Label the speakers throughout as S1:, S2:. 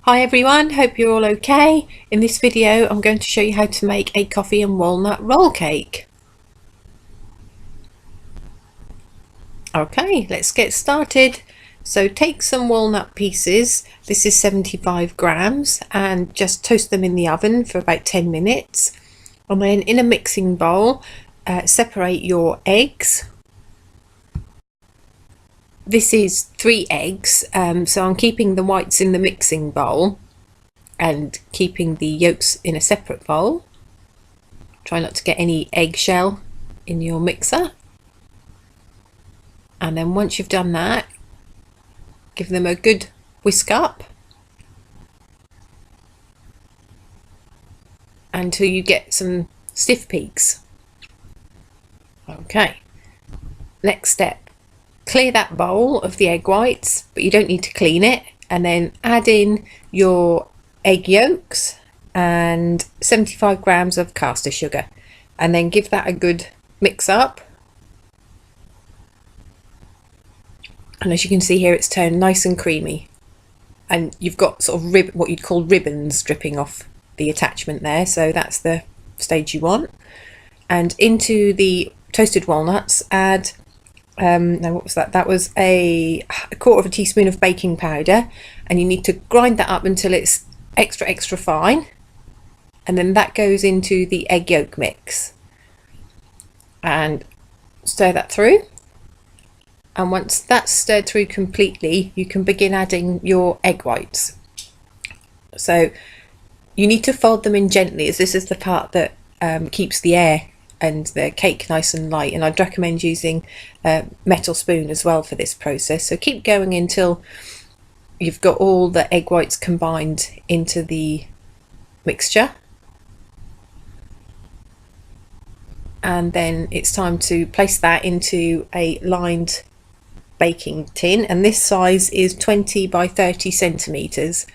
S1: Hi everyone, hope you're all okay. In this video I'm going to show you how to make a coffee and walnut roll cake. Okay, let's get started. So take some walnut pieces, this is 75 grams, and just toast them in the oven for about 10 minutes. And then in a mixing bowl, separate your eggs. This is 3 eggs, so I'm keeping the whites in the mixing bowl and keeping the yolks in a separate bowl. Try not to get any eggshell in your mixer. And then once you've done that, give them a good whisk up until you get some stiff peaks. Okay, next step. Clear that bowl of the egg whites, but you don't need to clean it, and then add in your egg yolks and 75 grams of caster sugar, and then give that a good mix up. And as you can see here, it's turned nice and creamy, and you've got sort of what you'd call ribbons dripping off the attachment there, so that's the stage you want. And into the toasted walnuts add no, what was that? That was a quarter of a teaspoon of baking powder, and you need to grind that up until it's extra fine, and then that goes into the egg yolk mix and stir that through. And once that's stirred through completely, you can begin adding your egg whites. So you need to fold them in gently, as this is the part that keeps the air and the cake nice and light, and I'd recommend using a metal spoon as well for this process. So keep going until you've got all the egg whites combined into the mixture, and then it's time to place that into a lined baking tin, and this size is 20 by 30 centimeters.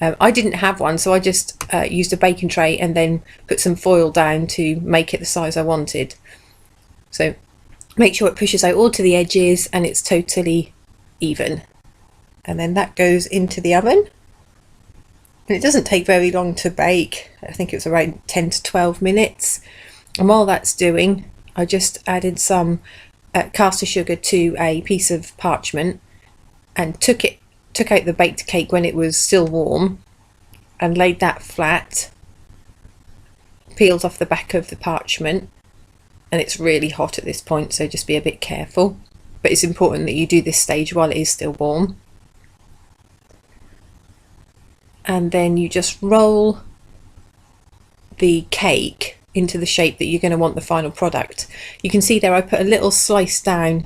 S1: I didn't have one, so I just used a baking tray and then put some foil down to make it the size I wanted. So make sure it pushes out all to the edges and it's totally even. And then that goes into the oven. And it doesn't take very long to bake. I think it was around 10 to 12 minutes. And while that's doing, I just added some caster sugar to a piece of parchment and took out the baked cake when it was still warm and laid that flat, peeled off the back of the parchment, and it's really hot at this point, so just be a bit careful, but it's important that you do this stage while it is still warm. And then you just roll the cake into the shape that you're going to want the final product. You can see there I put a little slice down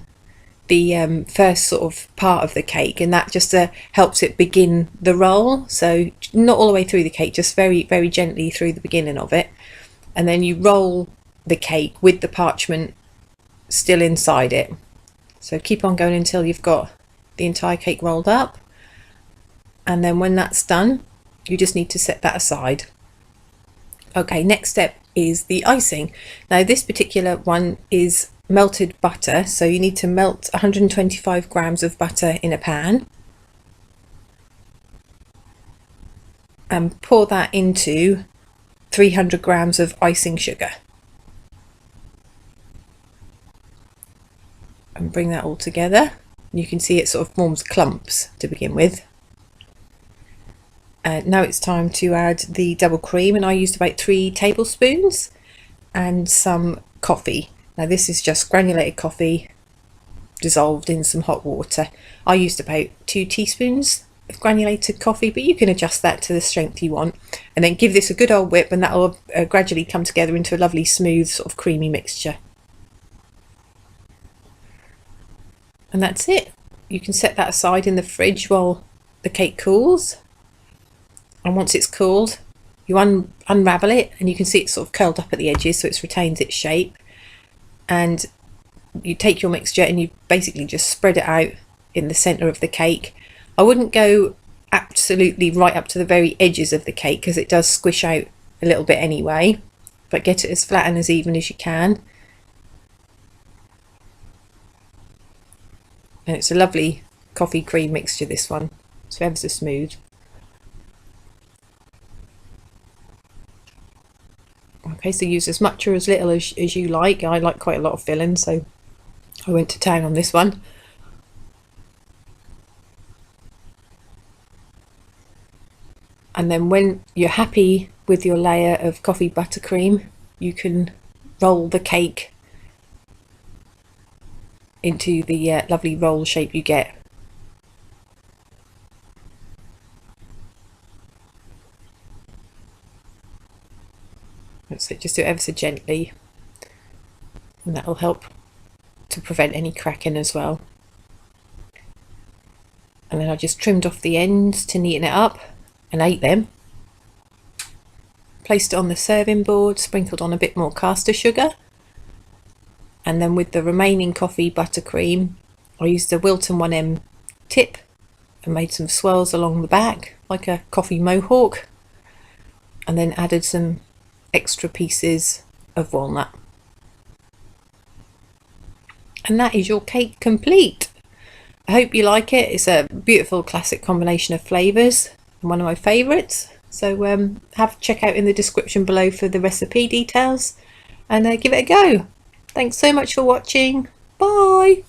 S1: the first sort of part of the cake, and that just helps it begin the roll. So not all the way through the cake, just very gently through the beginning of it, and then you roll the cake with the parchment still inside it. So keep on going until you've got the entire cake rolled up, and then when that's done you just need to set that aside. Okay, next step is the icing. Now this particular one is melted butter, so you need to melt 125 grams of butter in a pan and pour that into 300 grams of icing sugar, and bring that all together. You can see it sort of forms clumps to begin with. Now it's time to add the double cream, and I used about 3 tablespoons, and some coffee. Now this is just granulated coffee dissolved in some hot water. I used about 2 teaspoons of granulated coffee, but you can adjust that to the strength you want, and then give this a good old whip, and that will gradually come together into a lovely smooth sort of creamy mixture. And that's it. You can set that aside in the fridge while the cake cools, and once it's cooled you unravel it, and you can see it's sort of curled up at the edges, so it's retains its shape. And you take your mixture and you basically just spread it out in the center of the cake. I wouldn't go absolutely right up to the very edges of the cake because it does squish out a little bit anyway, but get it as flat and as even as you can. And it's a lovely coffee cream mixture, this one. It's ever so smooth. Okay, so use as much or as little as you like. I like quite a lot of filling, so I went to town on this one. And then when you're happy with your layer of coffee buttercream, you can roll the cake into the lovely roll shape you get. So just do it ever so gently, and that will help to prevent any cracking as well. And then I just trimmed off the ends to neaten it up and ate them. Placed it on the serving board, sprinkled on a bit more caster sugar, and then with the remaining coffee buttercream I used a Wilton 1M tip and made some swirls along the back like a coffee mohawk, and then added some extra pieces of walnut. And that is your cake complete. I hope you like it. It's a beautiful classic combination of flavours and one of my favourites. So check out in the description below for the recipe details, and give it a go. Thanks so much for watching. Bye.